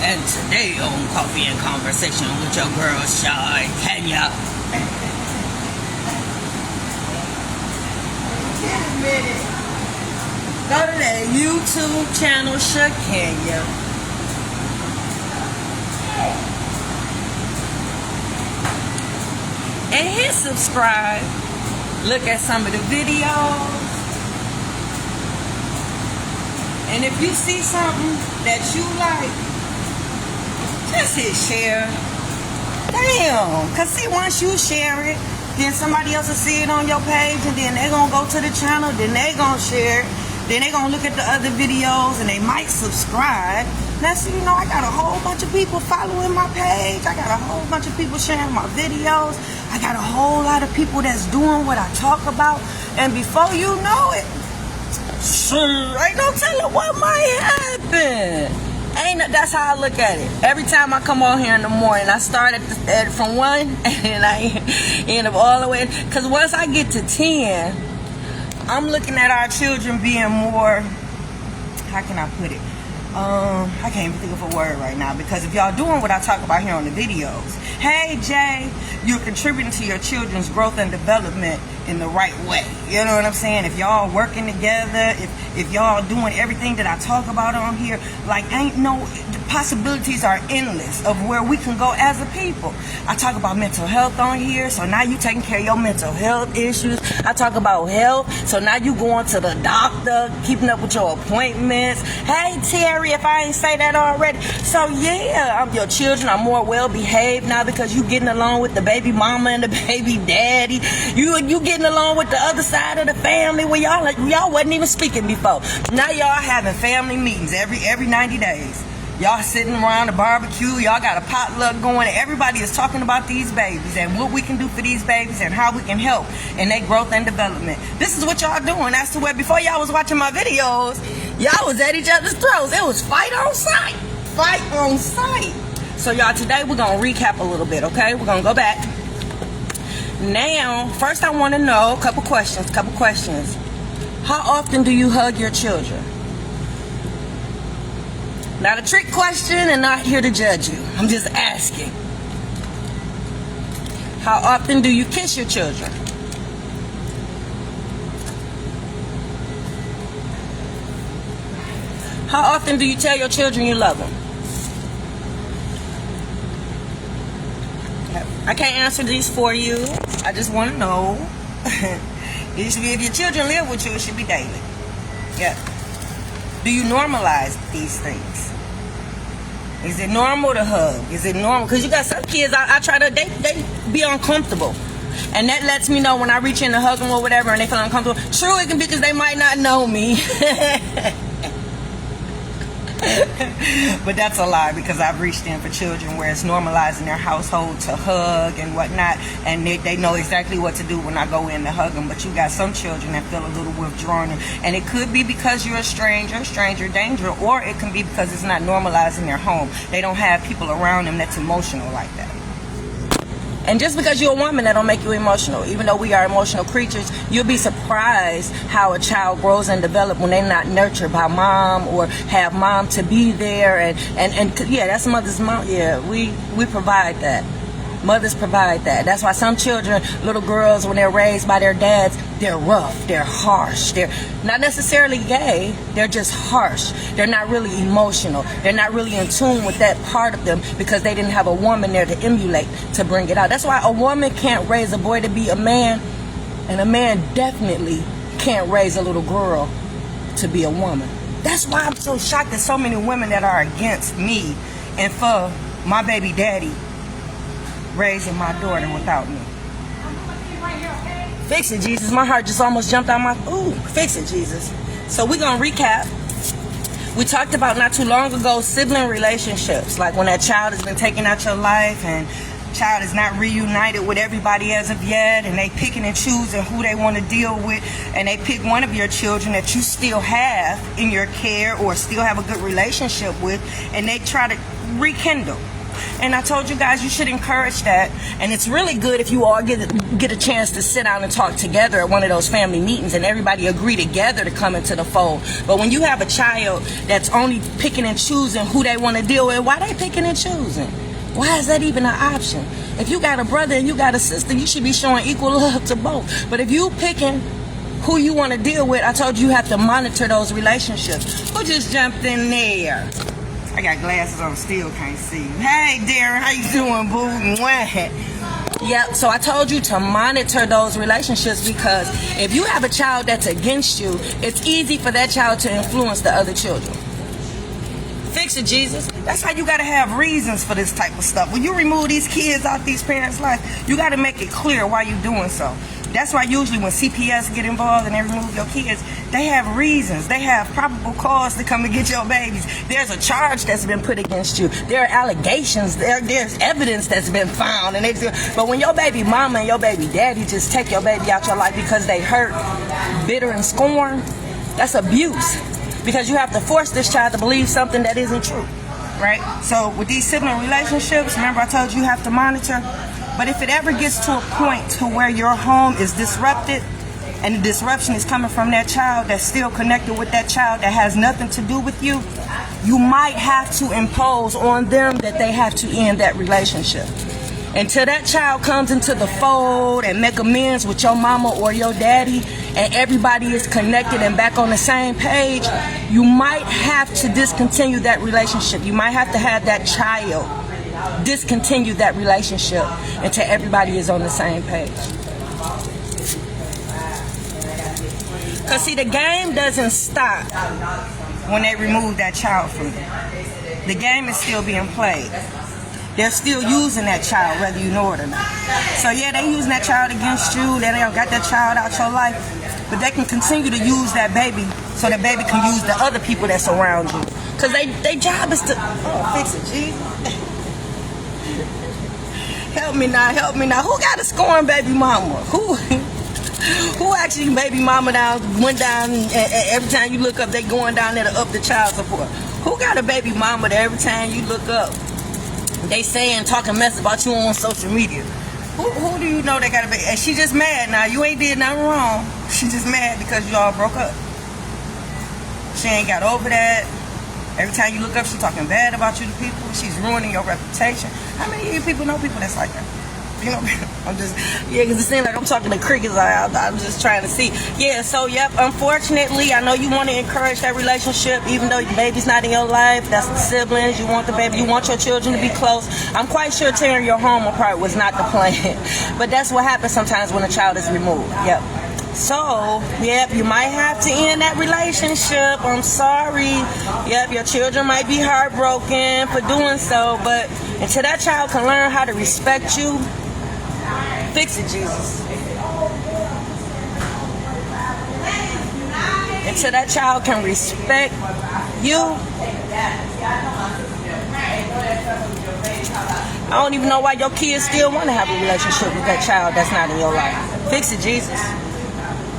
And today on Coffee and Conversation with your girl Shakenya. Go to that YouTube channel Shakenya. And hit subscribe. Look at some of the videos. And if you see something that you like, just hit share. Damn. Because see, once you share it, then somebody else will see it on your page, and then they're going to go to the channel, then they're going to share it, then they're going to look at the other videos, and they might subscribe. Now, see, you know, I got a whole bunch of people following my page. I got a whole bunch of people sharing my videos. I got a whole lot of people that's doing what I talk about. And before you know it, ain't no telling what might happen. That's how I look at it. Every time I come on here in the morning, I start from 1 and I end up all the way. Because once I get to 10, I'm looking at our children being more, how can I put it? I can't even think of a word right now, because if y'all doing what I talk about here on the videos, hey Jay, you're contributing to your children's growth and development in the right way. You know what I'm saying? If y'all working together, if y'all doing everything that I talk about on here, like the possibilities are endless of where we can go as a people. I talk about mental health on here, so now you taking care of your mental health issues. I talk about health, so now you going to the doctor, keeping up with your appointments. Hey Terry, if I ain't say that already. So yeah, your children are more well behaved now because you getting along with the baby mama and the baby daddy. You getting along with the other side of the family where y'all wasn't even speaking before. Now y'all having family meetings every 90 days. Y'all sitting around the barbecue, y'all got a potluck going, and everybody is talking about these babies and what we can do for these babies and how we can help in their growth and development. This is what y'all doing. That's the way before y'all was watching my videos, y'all was at each other's throats. It was fight on sight. Fight on sight. So y'all, today we're going to recap a little bit, okay? We're going to go back. Now, first I want to know a couple questions. How often do you hug your children? Not a trick question and not here to judge you. I'm just asking. How often do you kiss your children? How often do you tell your children you love them? I can't answer these for you. I just want to know. It should be, if your children live with you, it should be daily. Yeah. Do you normalize these things? Is it normal to hug? Is it normal? Because you got some kids, I try to, they be uncomfortable. And that lets me know when I reach in to hug them or whatever and they feel uncomfortable. True, it can be because they might not know me. But that's a lie, because I've reached in for children where it's normalized in their household to hug and whatnot, and they know exactly what to do when I go in to hug them. But you got some children that feel a little withdrawn, and it could be because you're a stranger danger, or it can be because it's not normalized in their home. They don't have people around them that's emotional like that. And just because you're a woman, that don't make you emotional. Even though we are emotional creatures, you'll be surprised how a child grows and develops when they're not nurtured by mom or have mom to be there. And yeah, that's mother's mom. Yeah, we provide that. Mothers provide that. That's why some children, little girls, when they're raised by their dads, they're rough, they're harsh, they're not necessarily gay, they're just harsh. They're not really emotional. They're not really in tune with that part of them because they didn't have a woman there to emulate, to bring it out. That's why a woman can't raise a boy to be a man, and a man definitely can't raise a little girl to be a woman. That's why I'm so shocked at so many women that are against me and for my baby daddy raising my daughter without me. Fix it, Jesus. My heart just almost jumped out my... Ooh, fix it, Jesus. So we're going to recap. We talked about not too long ago sibling relationships. Like when that child has been taken out your life and child is not reunited with everybody as of yet, and they picking and choosing who they want to deal with, and they pick one of your children that you still have in your care or still have a good relationship with, and they try to rekindle. And I told you guys you should encourage that. And it's really good if you all get a chance to sit down and talk together at one of those family meetings and everybody agree together to come into the fold. But when you have a child that's only picking and choosing who they want to deal with, why they picking and choosing? Why is that even an option? If you got a brother and you got a sister, you should be showing equal love to both. But if you picking who you want to deal with, I told you have to monitor those relationships. Who just jumped in there? I got glasses on, still can't see. Hey, Darren, how you doing, boo? Mwah. Yep, so I told you to monitor those relationships, because if you have a child that's against you, it's easy for that child to influence the other children. Fix it, Jesus. That's how you got to have reasons for this type of stuff. When you remove these kids out these parents' life, you got to make it clear why you're doing so. That's why usually when CPS get involved and they remove your kids, they have reasons. They have probable cause to come and get your babies. There's a charge that's been put against you. There are allegations. There's evidence that's been found. But when your baby mama and your baby daddy just take your baby out your life because they hurt, bitter, and scorn, that's abuse. Because you have to force this child to believe something that isn't true, right? So with these sibling relationships, remember I told you have to monitor. But if it ever gets to a point to where your home is disrupted and the disruption is coming from that child that's still connected with that child that has nothing to do with you, you might have to impose on them that they have to end that relationship. Until that child comes into the fold and make amends with your mama or your daddy and everybody is connected and back on the same page, you might have to discontinue that relationship. You might have to have that child discontinue that relationship until everybody is on the same page. Because see, the game doesn't stop when they remove that child from you. The game is still being played. They're still using that child whether you know it or not. So yeah, they using that child against you. They don't got that child out your life, but they can continue to use that baby so that baby can use the other people that's around you. Because their job is to fix it, Jesus. Help me now, help me now. Who got a scorn baby mama? Who actually baby mama went down and every time you look up, they going down there to up the child support? Who got a baby mama that every time you look up, they saying talking mess about you on social media? Who do you know that got a baby? And she just mad now. You ain't did nothing wrong. She just mad because you all broke up. She ain't got over that. Every time you look up, she's talking bad about you to people. She's ruining your reputation. How many of you people know people that's like that? You know, I'm just, because it seems like I'm talking to crickets. I'm just trying to see. Yeah, so, yep, unfortunately, I know you want to encourage that relationship, even though your baby's not in your life. That's the siblings. You want the baby. You want your children to be close. I'm quite sure tearing your home apart was not the plan. But that's what happens sometimes when a child is removed. Yep. So, yep, you might have to end that relationship. I'm sorry. Yep, your children might be heartbroken for doing so, but until that child can learn how to respect you, fix it, Jesus. Until that child can respect you, I don't even know why your kids still want to have a relationship with that child that's not in your life. Fix it, Jesus.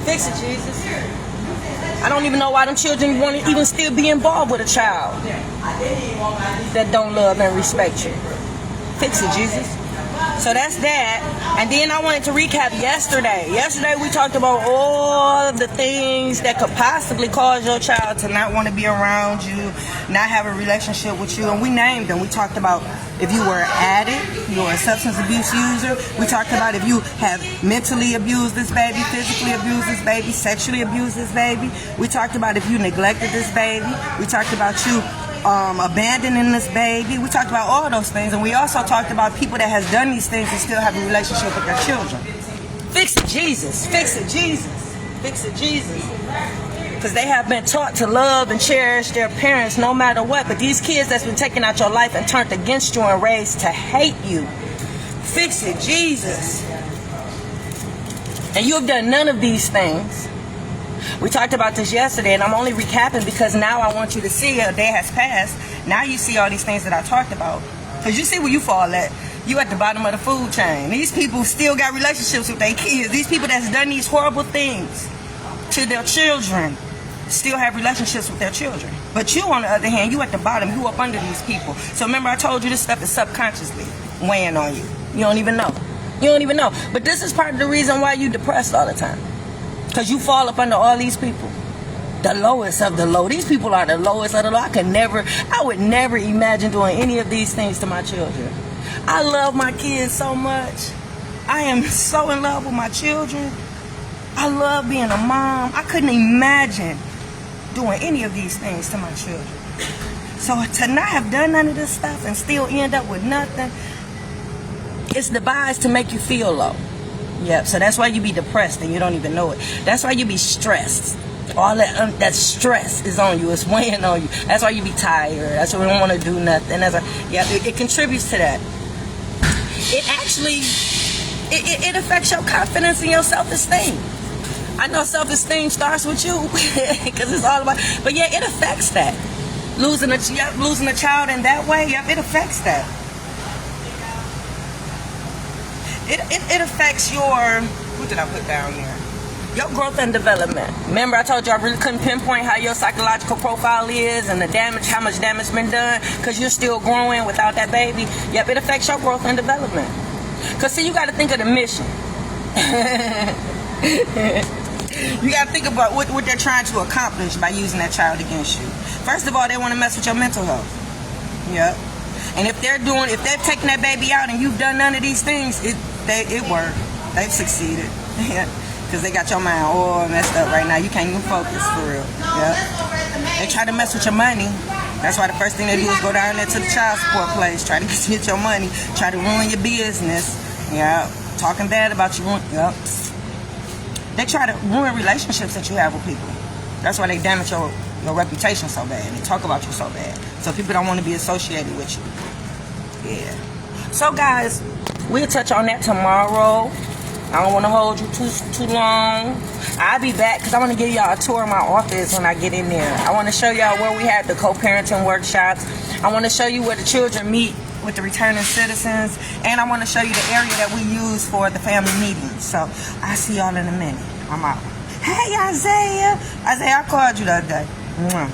Fix it, Jesus. I don't even know why them children want to even still be involved with a child that don't love and respect you. Fix it, Jesus. So that's that. And then I wanted to recap yesterday. Yesterday we talked about all of the things that could possibly cause your child to not want to be around you, not have a relationship with you. And we named them. We talked about if you were an addict, you were a substance abuse user. We talked about if you have mentally abused this baby, physically abused this baby, sexually abused this baby. We talked about if you neglected this baby. We talked about you abandoning this baby. We talked about all those things, and we also talked about people that has done these things and still have a relationship with their children. Fix it, Jesus. Fix it, Jesus. Fix it, Jesus. Because they have been taught to love and cherish their parents no matter what. But these kids that's been taken out your life and turned against you and raised to hate you. Fix it, Jesus. And you have done none of these things. We talked about this yesterday, and I'm only recapping because now I want you to see a day has passed. Now you see all these things that I talked about. Because you see where you fall at. You at the bottom of the food chain. These people still got relationships with their kids. These people that's done these horrible things to their children still have relationships with their children. But you, on the other hand, you at the bottom, you up under these people. So remember I told you this stuff is subconsciously weighing on you. You don't even know. You don't even know. But this is part of the reason why you depressed all the time. Because you fall up under all these people. The lowest of the low. These people are the lowest of the low. I would never imagine doing any of these things to my children. I love my kids so much. I am so in love with my children. I love being a mom. I couldn't imagine doing any of these things to my children. So to not have done none of this stuff and still end up with nothing, it's devised to make you feel low. Yep, so that's why you be depressed and you don't even know it. That's why you be stressed. All that stress is on you. It's weighing on you. That's why you be tired. That's why you don't want to do nothing. It contributes to that. It actually, it affects your confidence and your self-esteem. I know self-esteem starts with you because it's all about, but yeah, it affects that. Losing a child in that way, yep, it affects that. It affects your, what did I put down here? Your growth and development. Remember I told you I really couldn't pinpoint how your psychological profile is and the damage, how much damage been done because you're still growing without that baby. Yep, it affects your growth and development. Because see, you got to think of the mission. You got to think about what they're trying to accomplish by using that child against you. First of all, they want to mess with your mental health. Yep. And if they're taking that baby out and you've done none of these things, it worked. They've succeeded. Because they got your mind all messed up right now. You can't even focus for real. Yep. They try to mess with your money. That's why the first thing they do is go down there to the child support place, try to get your money, try to ruin your business. Yeah, talking bad about you. Yep. They try to ruin relationships that you have with people. That's why they damage your reputation so bad. They talk about you so bad. So people don't want to be associated with you. Yeah. So guys, we'll touch on that tomorrow. I don't want to hold you too long. I'll be back because I want to give y'all a tour of my office when I get in there. I want to show y'all where we have the co-parenting workshops. I want to show you where the children meet with the returning citizens. And I want to show you the area that we use for the family meetings. So I'll see y'all in a minute. I'm out. Hey, Isaiah. Isaiah, I called you the other day. Mwah.